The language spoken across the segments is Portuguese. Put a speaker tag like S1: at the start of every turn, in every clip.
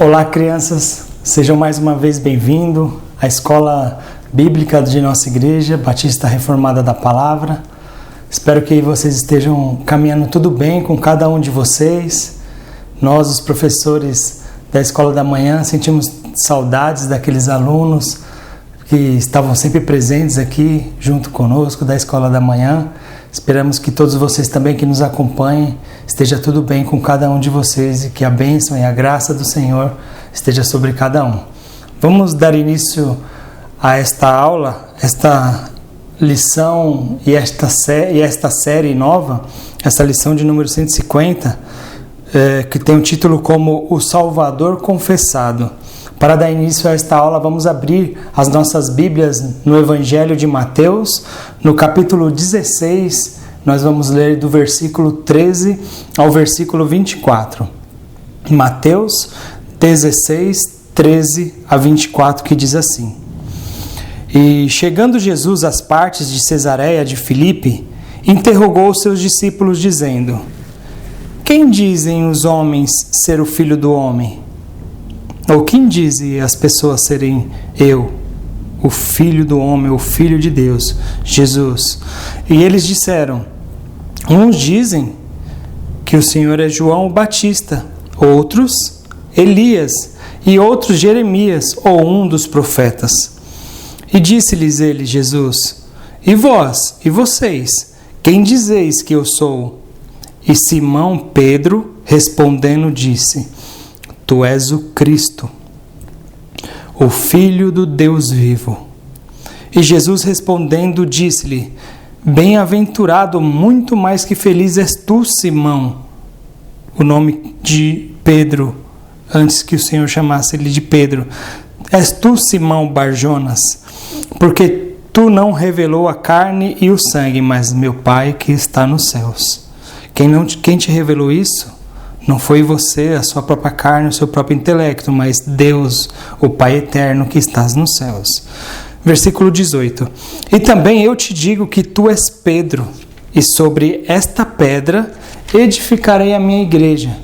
S1: Olá, crianças, sejam mais uma vez bem-vindos à Escola Bíblica de nossa Igreja Batista Reformada da Palavra. Espero que vocês estejam caminhando tudo bem com cada um de vocês. Nós, os professores da Escola da Manhã, sentimos saudades daqueles alunos que estavam sempre presentes aqui junto conosco da Escola da Manhã. Esperamos que todos vocês também que nos acompanhem esteja tudo bem com cada um de vocês e que a bênção e a graça do Senhor esteja sobre cada um. Vamos dar início a esta aula, esta lição e esta série nova, essa lição de número 150, que tem o título como O Salvador Confessado. Para dar início a esta aula, vamos abrir as nossas Bíblias no Evangelho de Mateus, no capítulo 16, nós vamos ler do versículo 13 ao versículo 24. Mateus 16, 13 a 24, que diz assim: E chegando Jesus às partes de Cesareia de Filipe, interrogou os seus discípulos, dizendo: Quem dizem os homens ser o Filho do Homem? Ou quem dizem as pessoas serem eu, o Filho do Homem, o Filho de Deus, Jesus? E eles disseram: Uns dizem que o Senhor é João o Batista, outros Elias, e outros Jeremias, ou um dos profetas. E disse-lhes ele, Jesus: E vós, e vocês, quem dizeis que eu sou? E Simão Pedro, respondendo, disse: Tu és o Cristo, o Filho do Deus vivo. E Jesus respondendo disse-lhe: Bem-aventurado, muito mais que feliz és tu, Simão. O nome de Pedro, antes que o Senhor chamasse ele de Pedro. És tu, Simão Barjonas, porque tu não revelou a carne e o sangue, mas meu Pai que está nos céus. Quem te revelou isso? Não foi você, a sua própria carne, o seu próprio intelecto, mas Deus, o Pai eterno que estás nos céus. Versículo 18. E também eu te digo que tu és Pedro, e sobre esta pedra edificarei a minha igreja,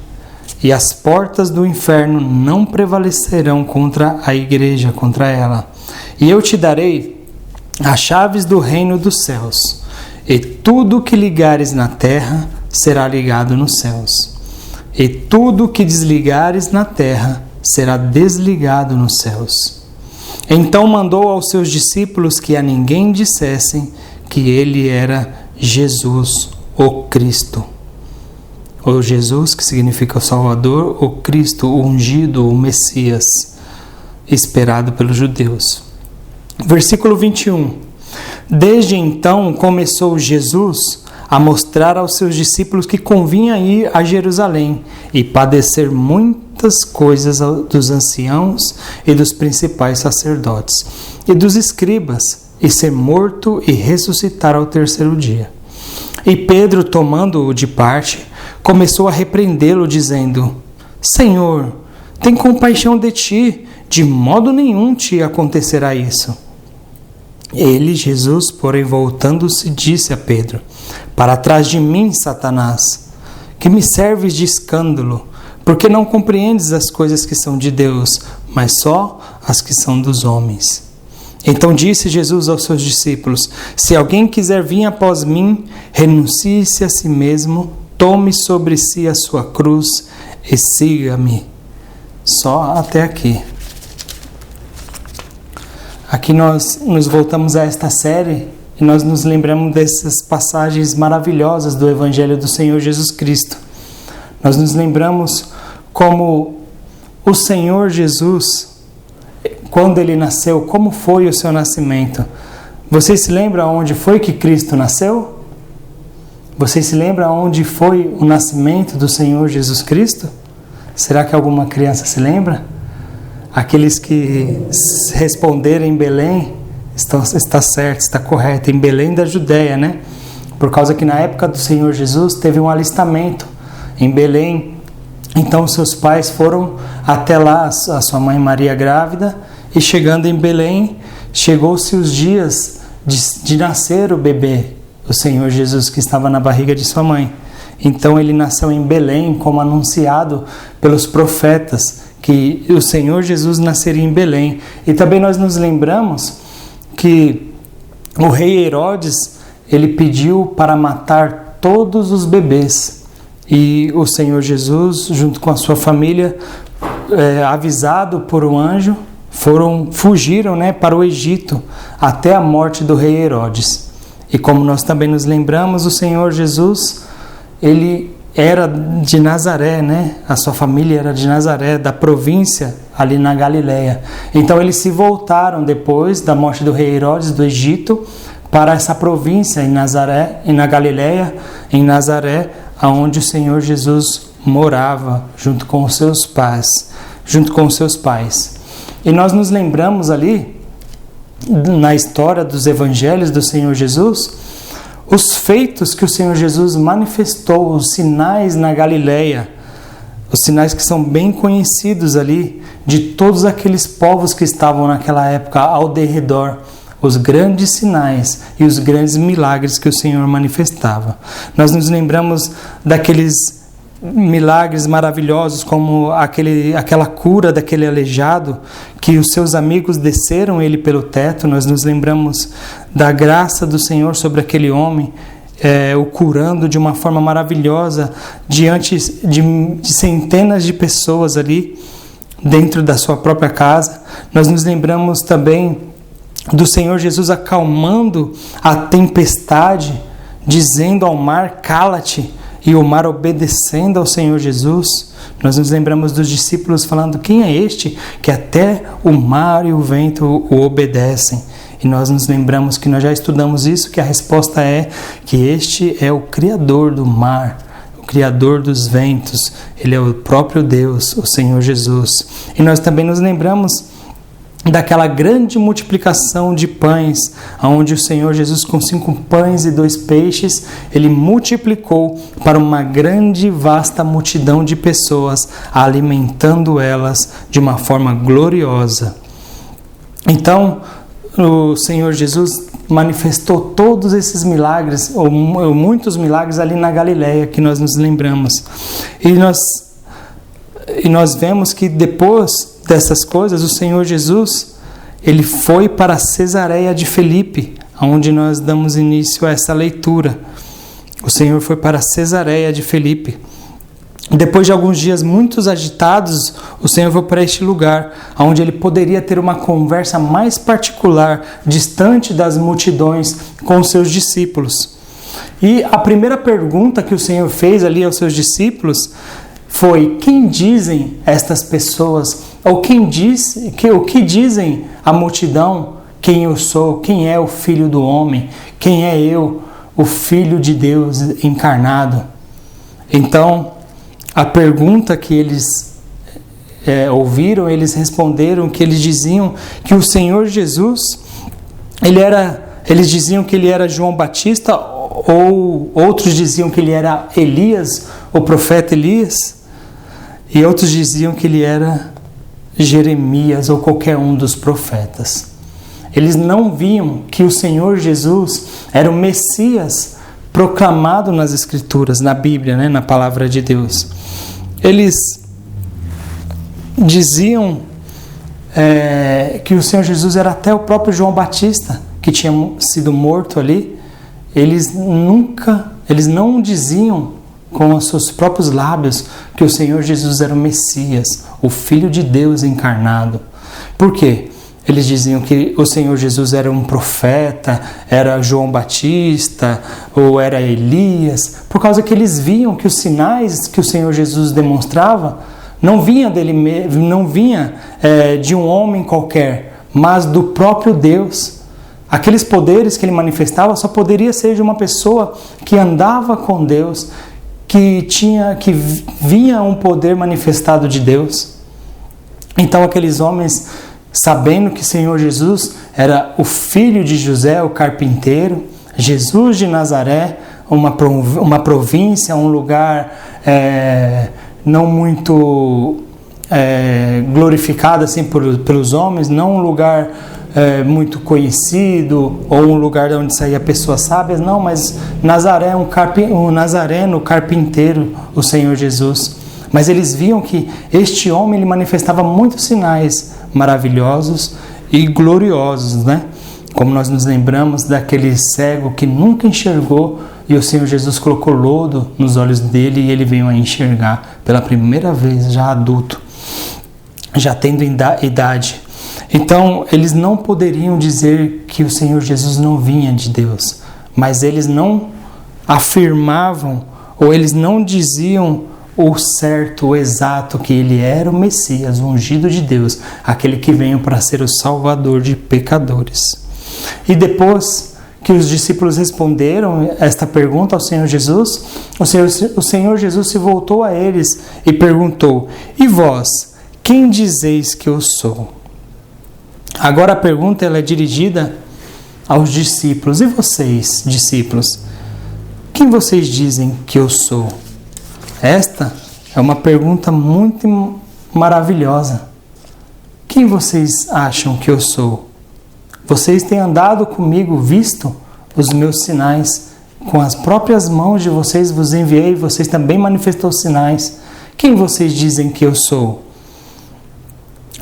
S1: e as portas do inferno não prevalecerão contra a igreja, contra ela. E eu te darei as chaves do reino dos céus, e tudo que ligares na terra será ligado nos céus. E tudo que desligares na terra será desligado nos céus. Então mandou aos seus discípulos que a ninguém dissessem que ele era Jesus, o Cristo. O Jesus, que significa o Salvador, o Cristo, o ungido, o Messias, esperado pelos judeus. Versículo 21. Desde então começou Jesus a mostrar aos seus discípulos que convinha ir a Jerusalém e padecer muitas coisas dos anciãos e dos principais sacerdotes e dos escribas, e ser morto e ressuscitar ao terceiro dia. E Pedro, tomando-o de parte, começou a repreendê-lo, dizendo: Senhor, tem compaixão de ti, de modo nenhum te acontecerá isso. Ele, Jesus, porém, voltando-se, disse a Pedro: Para trás de mim, Satanás, que me serves de escândalo, porque não compreendes as coisas que são de Deus, mas só as que são dos homens. Então disse Jesus aos seus discípulos: Se alguém quiser vir após mim, renuncie-se a si mesmo, tome sobre si a sua cruz e siga-me. Só até aqui. Aqui nós nos voltamos a esta série e nós nos lembramos dessas passagens maravilhosas do Evangelho do Senhor Jesus Cristo. Nós nos lembramos como o Senhor Jesus, quando ele nasceu, como foi o seu nascimento. Vocês se lembram onde foi que Cristo nasceu? Vocês se lembram onde foi o nascimento do Senhor Jesus Cristo? Será que alguma criança se lembra? Aqueles que responderem em Belém, está certo, está correto, em Belém da Judéia, né? Por causa que na época do Senhor Jesus teve um alistamento em Belém. Então seus pais foram até lá, a sua mãe Maria grávida, e chegando em Belém, chegou-se os dias de nascer o bebê, o Senhor Jesus, que estava na barriga de sua mãe. Então ele nasceu em Belém, como anunciado pelos profetas, que o Senhor Jesus nasceria em Belém. E também nós nos lembramos que o rei Herodes, ele pediu para matar todos os bebês. E o Senhor Jesus, junto com a sua família, avisado por um anjo, fugiram, para o Egito, até a morte do rei Herodes. E como nós também nos lembramos, o Senhor Jesus, ele era de Nazaré, A sua família era de Nazaré, da província ali na Galileia. Então eles se voltaram depois da morte do rei Herodes do Egito para essa província em Nazaré, e na Galileia, em Nazaré, aonde o Senhor Jesus morava junto com os seus pais. E nós nos lembramos ali na história dos evangelhos do Senhor Jesus, os feitos que o Senhor Jesus manifestou, os sinais na Galileia, os sinais que são bem conhecidos ali, de todos aqueles povos que estavam naquela época ao derredor, os grandes sinais e os grandes milagres que o Senhor manifestava. Nós nos lembramos daqueles milagres maravilhosos, como aquela cura daquele aleijado, que os seus amigos desceram ele pelo teto. Nós nos lembramos da graça do Senhor sobre aquele homem, o curando de uma forma maravilhosa diante de centenas de pessoas ali dentro da sua própria casa. Nós nos lembramos também do Senhor Jesus acalmando a tempestade, dizendo ao mar: cala-te, e o mar obedecendo ao Senhor Jesus. Nós nos lembramos dos discípulos falando: quem é este que até o mar e o vento o obedecem? E nós nos lembramos que nós já estudamos isso, que a resposta é que este é o Criador do mar, o Criador dos ventos. Ele é o próprio Deus, o Senhor Jesus. E nós também nos lembramos daquela grande multiplicação de pães, onde o Senhor Jesus, com 5 pães e 2 peixes, ele multiplicou para uma grande, vasta multidão de pessoas, alimentando elas de uma forma gloriosa. Então, o Senhor Jesus manifestou todos esses milagres, ou muitos milagres ali na Galileia, que nós nos lembramos. E nós vemos que depois dessas coisas, o Senhor Jesus, ele foi para Cesareia de Filipe, onde nós damos início a essa leitura. O Senhor foi para Cesareia de Filipe. Depois de alguns dias muito agitados, o Senhor foi para este lugar, onde ele poderia ter uma conversa mais particular, distante das multidões, com os seus discípulos. E a primeira pergunta que o Senhor fez ali aos seus discípulos foi: quem dizem estas pessoas? Ou o que dizem a multidão? Quem eu sou? Quem é o Filho do Homem? Quem é eu, o Filho de Deus encarnado? Então, a pergunta que eles ouviram, eles responderam que eles diziam que o Senhor Jesus, eles diziam que ele era João Batista, ou outros diziam que ele era Elias, o profeta Elias, e outros diziam que ele era Jeremias ou qualquer um dos profetas. Eles não viam que o Senhor Jesus era o Messias proclamado nas Escrituras, na Bíblia, na palavra de Deus. Eles diziam que o Senhor Jesus era até o próprio João Batista, que tinha sido morto ali. Eles não diziam com os seus próprios lábios que o Senhor Jesus era o Messias, o Filho de Deus encarnado. Por quê? Eles diziam que o Senhor Jesus era um profeta, era João Batista, ou era Elias, por causa que eles viam que os sinais que o Senhor Jesus demonstrava não vinha dele, não vinha de um homem qualquer, mas do próprio Deus. Aqueles poderes que ele manifestava só poderia ser de uma pessoa que andava com Deus, que vinha um poder manifestado de Deus. Então aqueles homens, sabendo que o Senhor Jesus era o filho de José, o carpinteiro, Jesus de Nazaré, uma província, um lugar não muito glorificado assim pelos homens, não um lugar muito conhecido, ou um lugar de onde saía pessoas sábias, mas Nazaré, um nazareno, carpinteiro, o Senhor Jesus. Mas eles viam que este homem ele manifestava muitos sinais maravilhosos e gloriosos, né? Como nós nos lembramos daquele cego que nunca enxergou e o Senhor Jesus colocou lodo nos olhos dele e ele veio a enxergar pela primeira vez, já adulto, já tendo idade. Então, eles não poderiam dizer que o Senhor Jesus não vinha de Deus, mas eles não afirmavam ou eles não diziam o certo, o exato, que ele era o Messias, o ungido de Deus, aquele que veio para ser o salvador de pecadores. E depois que os discípulos responderam esta pergunta ao Senhor Jesus, o Senhor Jesus se voltou a eles e perguntou: e vós, quem dizeis que eu sou? Agora a pergunta ela é dirigida aos discípulos. E vocês, discípulos, quem vocês dizem que eu sou? Esta é uma pergunta muito maravilhosa. Quem vocês acham que eu sou? Vocês têm andado comigo, visto os meus sinais. Com as próprias mãos de vocês vos enviei, vocês também manifestou sinais. Quem vocês dizem que eu sou?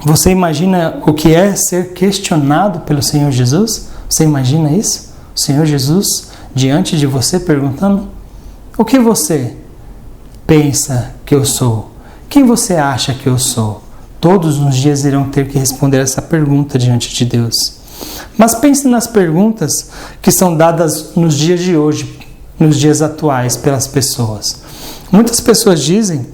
S1: Você imagina o que é ser questionado pelo Senhor Jesus? Você imagina isso? O Senhor Jesus diante de você perguntando: o que você pensa que eu sou? Quem você acha que eu sou? Todos os dias irão ter que responder essa pergunta diante de Deus. Mas pense nas perguntas que são dadas nos dias de hoje, nos dias atuais, pelas pessoas. Muitas pessoas dizem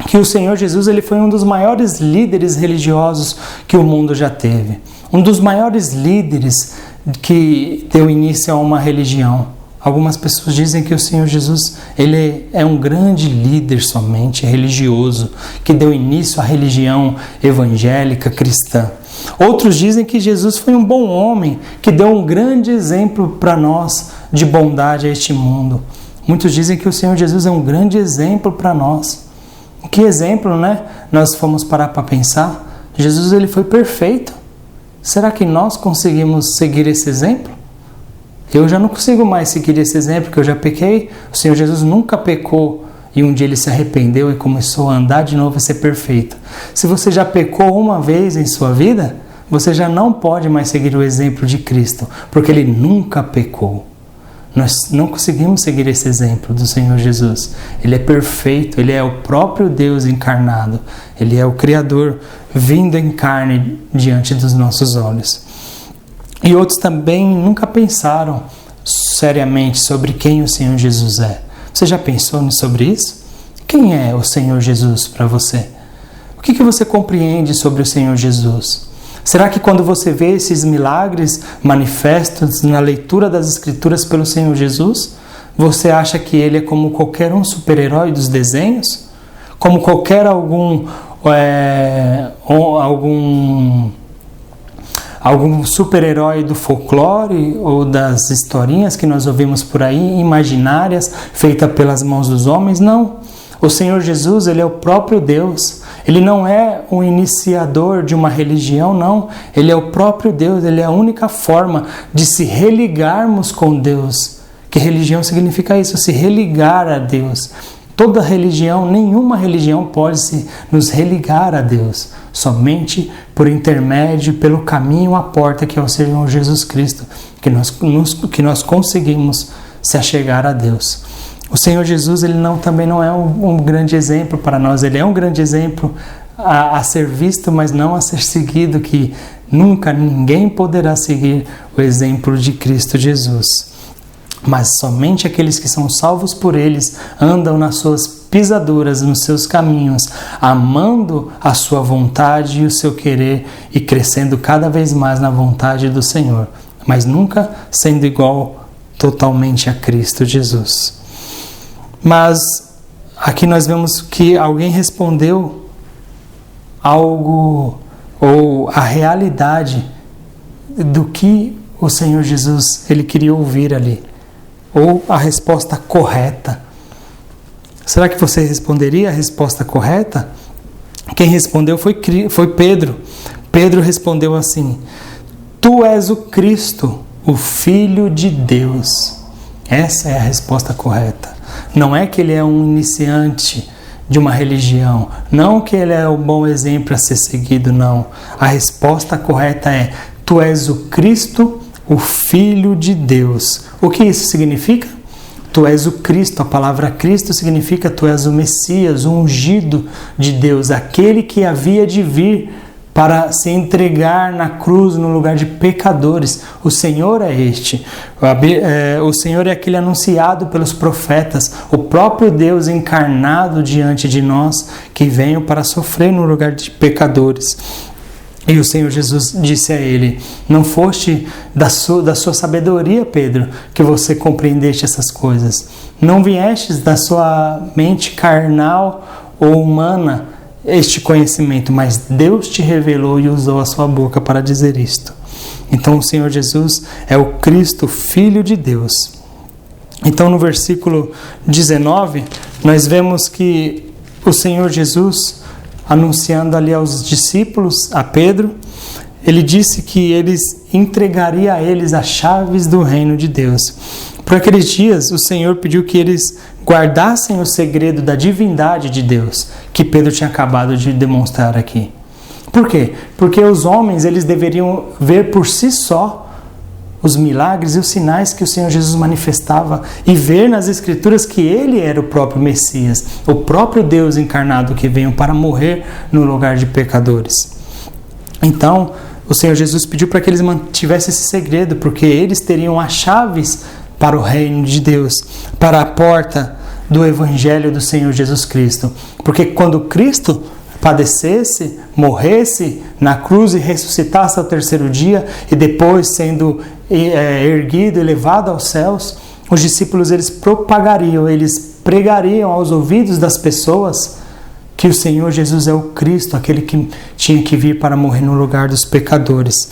S1: que o Senhor Jesus ele foi um dos maiores líderes religiosos que o mundo já teve. Um dos maiores líderes que deu início a uma religião. Algumas pessoas dizem que o Senhor Jesus ele é um grande líder somente religioso, que deu início à religião evangélica cristã. Outros dizem que Jesus foi um bom homem, que deu um grande exemplo para nós de bondade a este mundo. Muitos dizem que o Senhor Jesus é um grande exemplo para nós. Que exemplo, né? Nós fomos parar para pensar. Jesus ele foi perfeito. Será que nós conseguimos seguir esse exemplo? Eu já não consigo mais seguir esse exemplo, porque eu já pequei. O Senhor Jesus nunca pecou e um dia ele se arrependeu e começou a andar de novo e ser perfeito. Se você já pecou uma vez em sua vida, você já não pode mais seguir o exemplo de Cristo, porque ele nunca pecou. Nós não conseguimos seguir esse exemplo do Senhor Jesus. Ele é perfeito, ele é o próprio Deus encarnado. Ele é o Criador vindo em carne diante dos nossos olhos. E outros também nunca pensaram seriamente sobre quem o Senhor Jesus é. Você já pensou sobre isso? Quem é o Senhor Jesus para você? O que você compreende sobre o Senhor Jesus? Será que quando você vê esses milagres manifestos na leitura das Escrituras pelo Senhor Jesus, você acha que ele é como qualquer um super-herói dos desenhos? Como qualquer algum super-herói do folclore ou das historinhas que nós ouvimos por aí, imaginárias, feitas pelas mãos dos homens? Não. O Senhor Jesus, ele é o próprio Deus. Ele não é um iniciador de uma religião, não. Ele é o próprio Deus, ele é a única forma de se religarmos com Deus. Que religião significa isso? Se religar a Deus. Toda religião, nenhuma religião pode nos religar a Deus. Somente por intermédio, pelo caminho, a porta que é o Senhor Jesus Cristo, que nós conseguimos se achegar a Deus. O Senhor Jesus ele também não é um grande exemplo para nós, ele é um grande exemplo a ser visto, mas não a ser seguido, que nunca ninguém poderá seguir o exemplo de Cristo Jesus. Mas somente aqueles que são salvos por eles andam nas suas pisaduras, nos seus caminhos, amando a sua vontade e o seu querer e crescendo cada vez mais na vontade do Senhor, mas nunca sendo igual totalmente a Cristo Jesus. Mas aqui nós vemos que alguém respondeu algo, ou a realidade do que o Senhor Jesus ele queria ouvir ali, ou a resposta correta. Será que você responderia a resposta correta? Quem respondeu foi Pedro. Pedro respondeu assim: Tu és o Cristo, o Filho de Deus. Essa é a resposta correta. Não é que ele é um iniciante de uma religião, não que ele é um bom exemplo a ser seguido, não. A resposta correta é: tu és o Cristo, o Filho de Deus. O que isso significa? Tu és o Cristo. A palavra Cristo significa tu és o Messias, o ungido de Deus, aquele que havia de vir para se entregar na cruz no lugar de pecadores. O Senhor é este. O Senhor é aquele anunciado pelos profetas, o próprio Deus encarnado diante de nós, que veio para sofrer no lugar de pecadores. E o Senhor Jesus disse a ele: não foste da sua sabedoria, Pedro, que você compreendeste essas coisas. Não viestes da sua mente carnal ou humana este conhecimento, mas Deus te revelou e usou a sua boca para dizer isto. Então o Senhor Jesus é o Cristo, Filho de Deus. Então no versículo 19, nós vemos que o Senhor Jesus, anunciando ali aos discípulos, a Pedro, ele disse que eles entregaria a eles as chaves do reino de Deus. Por aqueles dias, o Senhor pediu que eles guardassem o segredo da divindade de Deus, que Pedro tinha acabado de demonstrar aqui. Por quê? Porque os homens, eles deveriam ver por si só os milagres e os sinais que o Senhor Jesus manifestava e ver nas Escrituras que Ele era o próprio Messias, o próprio Deus encarnado que veio para morrer no lugar de pecadores. Então, o Senhor Jesus pediu para que eles mantivessem esse segredo, porque eles teriam as chaves para o reino de Deus, para a porta do Evangelho do Senhor Jesus Cristo. Porque quando Cristo padecesse, morresse na cruz e ressuscitasse ao terceiro dia, e depois sendo erguido e levado aos céus, os discípulos eles propagariam, eles pregariam aos ouvidos das pessoas que o Senhor Jesus é o Cristo, aquele que tinha que vir para morrer no lugar dos pecadores.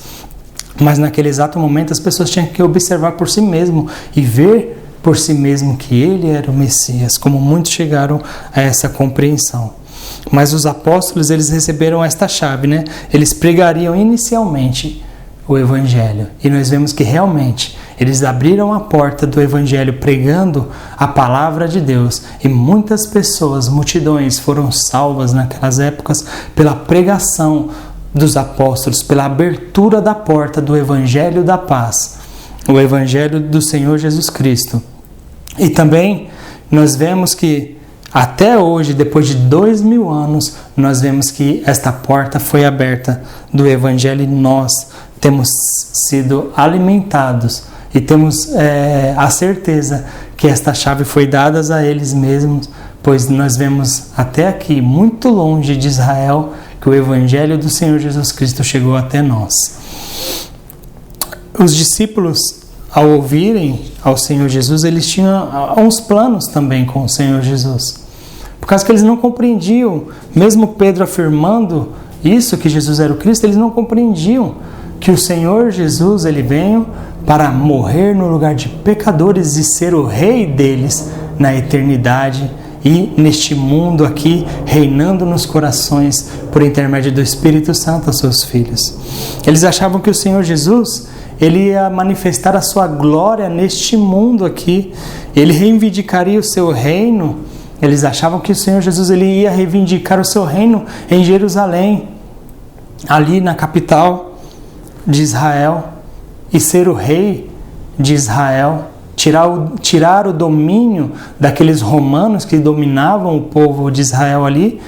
S1: Mas naquele exato momento as pessoas tinham que observar por si mesmo e ver por si mesmo que Ele era o Messias, como muitos chegaram a essa compreensão. Mas os apóstolos, eles receberam esta chave, né? Eles pregariam inicialmente o Evangelho. E nós vemos que realmente eles abriram a porta do Evangelho pregando a palavra de Deus. E muitas pessoas, multidões, foram salvas naquelas épocas pela pregação dos apóstolos, pela abertura da porta do Evangelho da paz, o Evangelho do Senhor Jesus Cristo. E também nós vemos que até hoje, depois de 2000 anos, nós vemos que esta porta foi aberta do Evangelho e nós temos sido alimentados e temos a certeza que esta chave foi dada a eles mesmos, pois nós vemos até aqui, muito longe de Israel, que o Evangelho do Senhor Jesus Cristo chegou até nós. Os discípulos, ao ouvirem ao Senhor Jesus, eles tinham uns planos também com o Senhor Jesus. Por causa que eles não compreendiam, mesmo Pedro afirmando isso, que Jesus era o Cristo, eles não compreendiam que o Senhor Jesus, ele veio para morrer no lugar de pecadores e ser o rei deles na eternidade e neste mundo aqui, reinando nos corações por intermédio do Espírito Santo aos seus filhos. Eles achavam que o Senhor Jesus, ele ia manifestar a sua glória neste mundo aqui, ele reivindicaria o seu reino. Eles achavam que o Senhor Jesus ele ia reivindicar o seu reino em Jerusalém, ali na capital de Israel, e ser o rei de Israel, tirar o domínio daqueles romanos que dominavam o povo de Israel ali,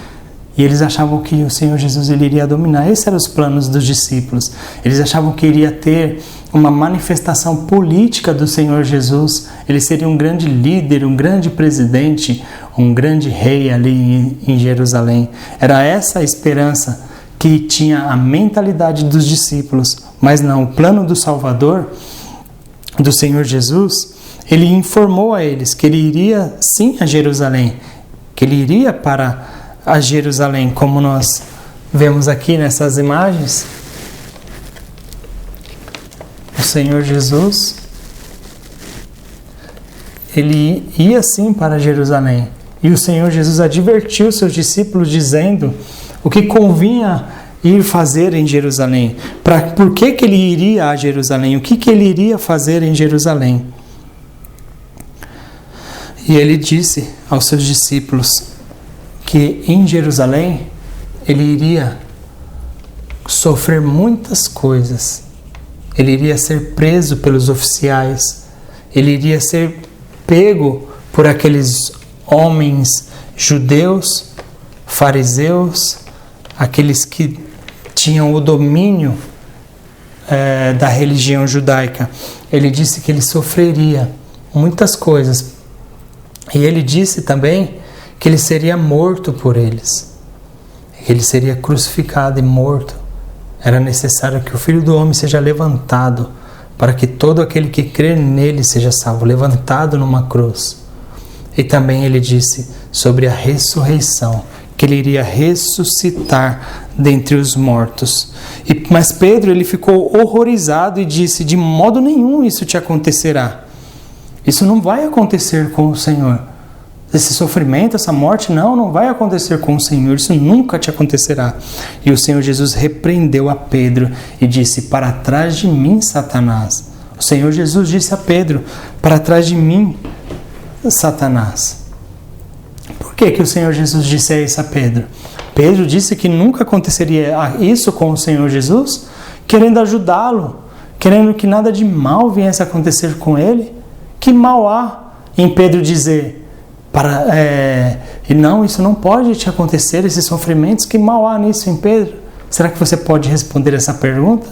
S1: e eles achavam que o Senhor Jesus ele iria dominar. Esses eram os planos dos discípulos. Eles achavam que iria ter uma manifestação política do Senhor Jesus. Ele seria um grande líder, um grande presidente, um grande rei ali em Jerusalém. Era essa a esperança que tinha a mentalidade dos discípulos. Mas não, o plano do Salvador, do Senhor Jesus, ele informou a eles que ele iria sim a Jerusalém, que ele iria para a Jerusalém, como nós vemos aqui nessas imagens. O Senhor Jesus, ele ia sim para Jerusalém. E o Senhor Jesus advertiu seus discípulos dizendo o que convinha ir fazer em Jerusalém. Por que ele iria a Jerusalém? O que ele iria fazer em Jerusalém? E ele disse aos seus discípulos que em Jerusalém ele iria sofrer muitas coisas. Ele iria ser preso pelos oficiais, ele iria ser pego por aqueles homens judeus, fariseus, aqueles que tinham o domínio da religião judaica. Ele disse que ele sofreria muitas coisas. E ele disse também que ele seria morto por eles. Ele seria crucificado e morto. Era necessário que o Filho do Homem seja levantado para que todo aquele que crer nele seja salvo, levantado numa cruz. E também ele disse sobre a ressurreição, que ele iria ressuscitar dentre os mortos. Mas Pedro, ele ficou horrorizado e disse: de modo nenhum isso te acontecerá. Isso não vai acontecer com o Senhor. Esse sofrimento, essa morte, não vai acontecer com o Senhor. Isso nunca te acontecerá. E o Senhor Jesus repreendeu a Pedro e disse: para trás de mim, Satanás. O Senhor Jesus disse a Pedro: para trás de mim, Satanás. Por que o Senhor Jesus disse isso a Pedro? Pedro disse que nunca aconteceria isso com o Senhor Jesus, querendo ajudá-lo, querendo que nada de mal viesse a acontecer com ele. Que mal há em Pedro dizer: não, isso não pode te acontecer, esses sofrimentos, que mal há nisso em Pedro? Será que você pode responder essa pergunta?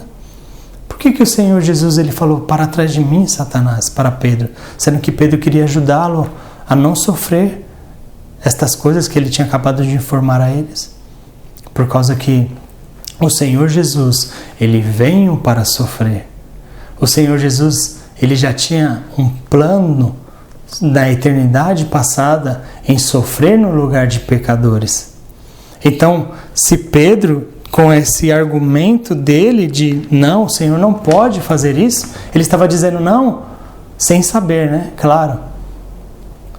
S1: Por que o Senhor Jesus ele falou: para trás de mim, Satanás, para Pedro, sendo que Pedro queria ajudá-lo a não sofrer estas coisas que ele tinha acabado de informar a eles? Por causa que o Senhor Jesus, ele veio para sofrer. O Senhor Jesus, ele já tinha um plano da eternidade passada em sofrer no lugar de pecadores. Então, se Pedro, com esse argumento dele de não, o Senhor não pode fazer isso, ele estava dizendo não, sem saber, né? Claro,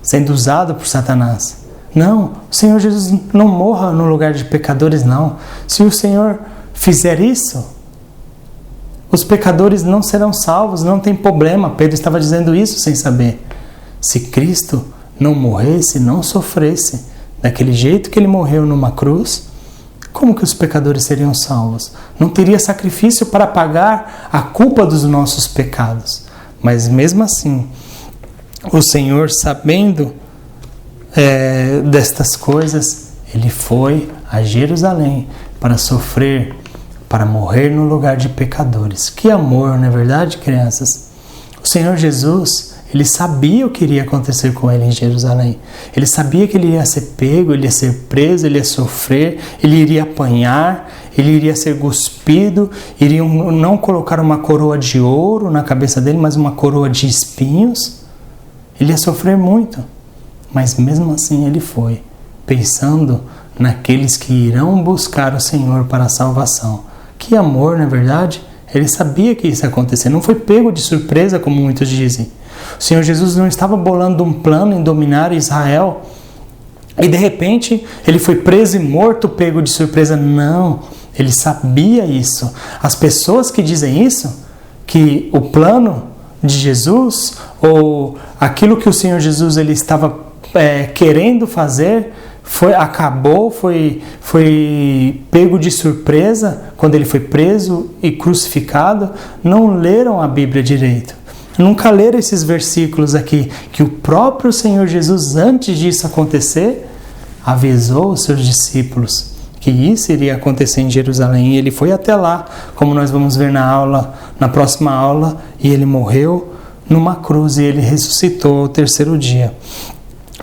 S1: sendo usado por Satanás. Não, o Senhor Jesus não morra no lugar de pecadores, não. Se o Senhor fizer isso, os pecadores não serão salvos, não tem problema. Pedro estava dizendo isso sem saber. Se Cristo não morresse, não sofresse daquele jeito que ele morreu numa cruz, como que os pecadores seriam salvos? Não teria sacrifício para pagar a culpa dos nossos pecados. Mas mesmo assim, o Senhor, sabendo destas coisas, ele foi a Jerusalém para sofrer, para morrer no lugar de pecadores. Que amor, não é verdade, crianças? O Senhor Jesus, ele sabia o que iria acontecer com ele em Jerusalém. Ele sabia que ele ia ser pego, ele ia ser preso, ele ia sofrer, ele iria apanhar, ele iria ser cuspido, iriam não colocar uma coroa de ouro na cabeça dele, mas uma coroa de espinhos. Ele ia sofrer muito, mas mesmo assim ele foi, pensando naqueles que irão buscar o Senhor para a salvação. Que amor, não é verdade? Ele sabia que isso ia acontecer, não foi pego de surpresa, como muitos dizem. O Senhor Jesus não estava bolando um plano em dominar Israel e de repente ele foi preso e morto, pego de surpresa. Não, ele sabia isso. As pessoas que dizem isso, que o plano de Jesus ou aquilo que o Senhor Jesus ele estava querendo fazer foi pego de surpresa quando ele foi preso e crucificado, não leram a Bíblia direito. Nunca leram esses versículos aqui, que o próprio Senhor Jesus, antes disso acontecer, avisou os seus discípulos que isso iria acontecer em Jerusalém. E ele foi até lá, como nós vamos ver na próxima aula, e ele morreu numa cruz e ele ressuscitou ao terceiro dia.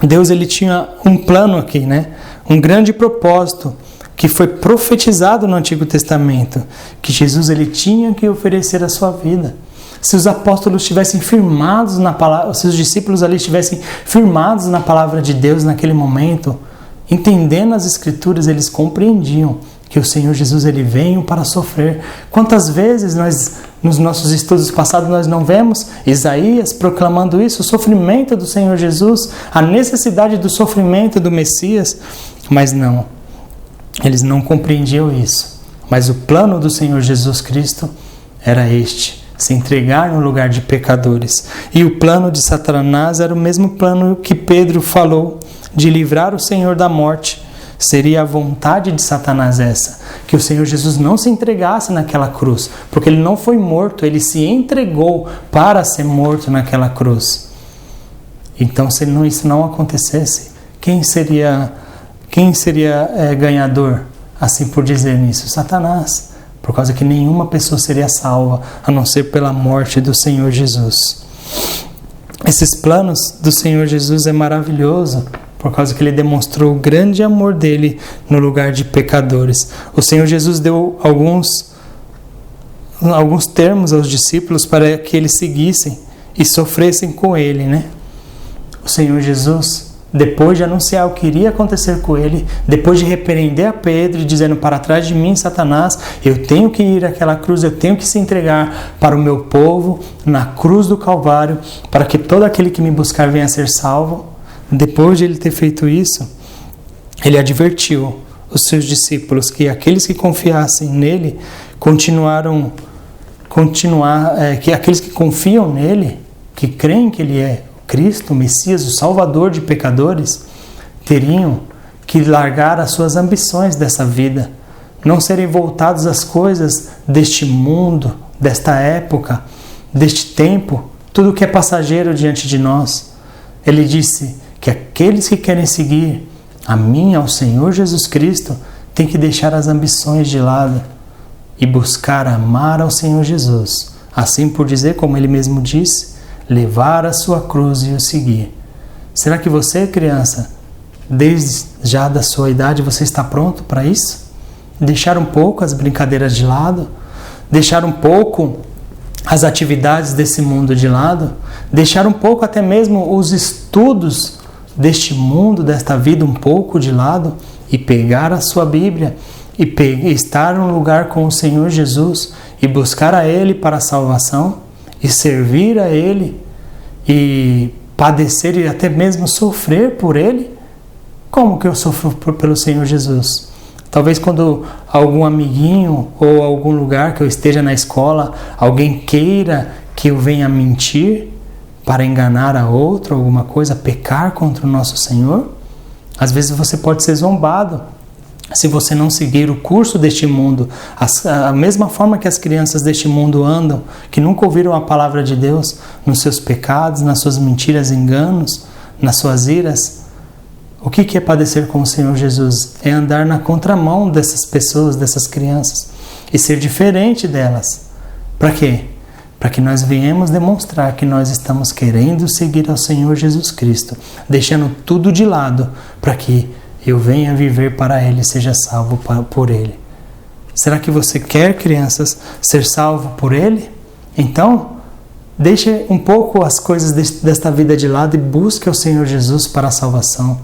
S1: Deus, ele tinha um plano aqui, né? Um grande propósito que foi profetizado no Antigo Testamento, que Jesus ele tinha que oferecer a sua vida. Se os apóstolos estivessem firmados na palavra, se os discípulos ali estivessem firmados na palavra de Deus naquele momento, entendendo as Escrituras, eles compreendiam que o Senhor Jesus ele veio para sofrer. Quantas vezes nos nossos estudos passados nós não vemos Isaías proclamando isso, o sofrimento do Senhor Jesus, a necessidade do sofrimento do Messias, mas não, eles não compreendiam isso. Mas o plano do Senhor Jesus Cristo era este: se entregar no lugar de pecadores. E o plano de Satanás era o mesmo plano que Pedro falou, de livrar o Senhor da morte, Seria a vontade de Satanás essa, que o Senhor Jesus não se entregasse naquela cruz, porque ele não foi morto, ele se entregou para ser morto naquela cruz. Então, se isso não acontecesse, quem seria ganhador, assim por dizer nisso? Satanás, por causa que nenhuma pessoa seria salva, a não ser pela morte do Senhor Jesus. Esses planos do Senhor Jesus é maravilhoso, por causa que ele demonstrou o grande amor dele no lugar de pecadores. O Senhor Jesus deu alguns termos aos discípulos para que eles seguissem e sofressem com ele, né? O Senhor Jesus, depois de anunciar o que iria acontecer com ele, depois de repreender a Pedro, dizendo: para trás de mim, Satanás, eu tenho que ir àquela cruz, eu tenho que se entregar para o meu povo, na cruz do Calvário, para que todo aquele que me buscar venha a ser salvo. Depois de ele ter feito isso, ele advertiu os seus discípulos que aqueles que confiassem nele, que aqueles que confiam nele, que creem que ele é Cristo, o Messias, o Salvador de pecadores, teriam que largar as suas ambições dessa vida, não serem voltados às coisas deste mundo, desta época, deste tempo, tudo que é passageiro diante de nós. Ele disse que aqueles que querem seguir a mim, ao Senhor Jesus Cristo, têm que deixar as ambições de lado e buscar amar ao Senhor Jesus. Assim por dizer, como ele mesmo disse, levar a sua cruz e o seguir. Será que você, criança, desde já da sua idade, você está pronto para isso? Deixar um pouco as brincadeiras de lado? Deixar um pouco as atividades desse mundo de lado? Deixar um pouco até mesmo os estudos deste mundo, desta vida, um pouco de lado? E pegar a sua Bíblia e estar num lugar com o Senhor Jesus e buscar a Ele para a salvação? E servir a Ele, e padecer e até mesmo sofrer por Ele? Como que eu sofro pelo Senhor Jesus? Talvez quando algum amiguinho ou algum lugar que eu esteja na escola, alguém queira que eu venha mentir para enganar a outro, alguma coisa, pecar contra o nosso Senhor. Às vezes você pode ser zombado se você não seguir o curso deste mundo, a mesma forma que as crianças deste mundo andam, que nunca ouviram a palavra de Deus, nos seus pecados, nas suas mentiras, enganos, nas suas iras. O que é padecer com o Senhor Jesus? É andar na contramão dessas pessoas, dessas crianças, e ser diferente delas. Para quê? Para que nós venhamos demonstrar que nós estamos querendo seguir ao Senhor Jesus Cristo, deixando tudo de lado, para que eu venha viver para Ele e seja salvo por Ele. Será que você quer, crianças, ser salvo por Ele? Então, deixe um pouco as coisas desta vida de lado e busque o Senhor Jesus para a salvação.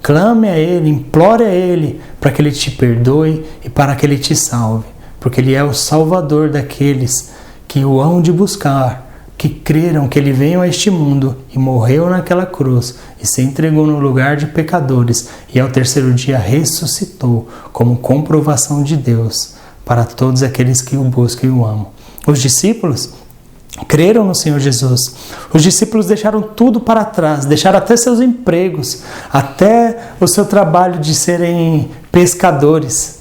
S1: Clame a Ele, implore a Ele para que Ele te perdoe e para que Ele te salve, porque Ele é o Salvador daqueles que o hão de buscar, que creram que Ele veio a este mundo e morreu naquela cruz e se entregou no lugar de pecadores e ao terceiro dia ressuscitou como comprovação de Deus para todos aqueles que o buscam e o amam. Os discípulos creram no Senhor Jesus. Os discípulos deixaram tudo para trás, deixaram até seus empregos, até o seu trabalho de serem pescadores.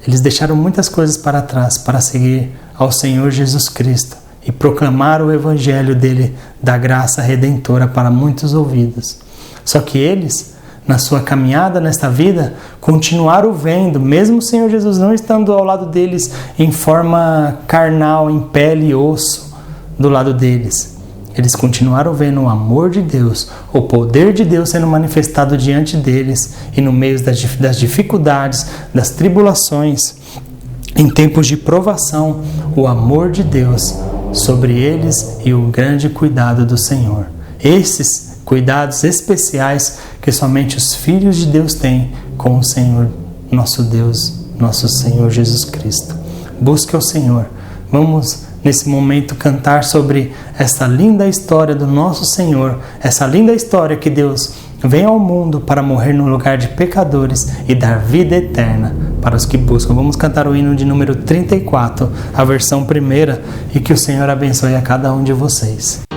S1: Eles deixaram muitas coisas para trás para seguir ao Senhor Jesus Cristo e proclamar o Evangelho dele, da graça redentora para muitos ouvidos. Só que eles, na sua caminhada nesta vida, continuaram vendo, mesmo o Senhor Jesus não estando ao lado deles em forma carnal, em pele e osso do lado deles. Eles continuaram vendo o amor de Deus, o poder de Deus sendo manifestado diante deles e no meio das dificuldades, das tribulações, em tempos de provação, o amor de Deus sobre eles e o grande cuidado do Senhor. Esses cuidados especiais que somente os filhos de Deus têm com o Senhor, nosso Deus, nosso Senhor Jesus Cristo. Busque o Senhor. Vamos, nesse momento, cantar sobre essa linda história do nosso Senhor, essa linda história que Deus vem ao mundo para morrer no lugar de pecadores e dar vida eterna para os que buscam. Vamos cantar o hino de número 34, a versão primeira, e que o Senhor abençoe a cada um de vocês.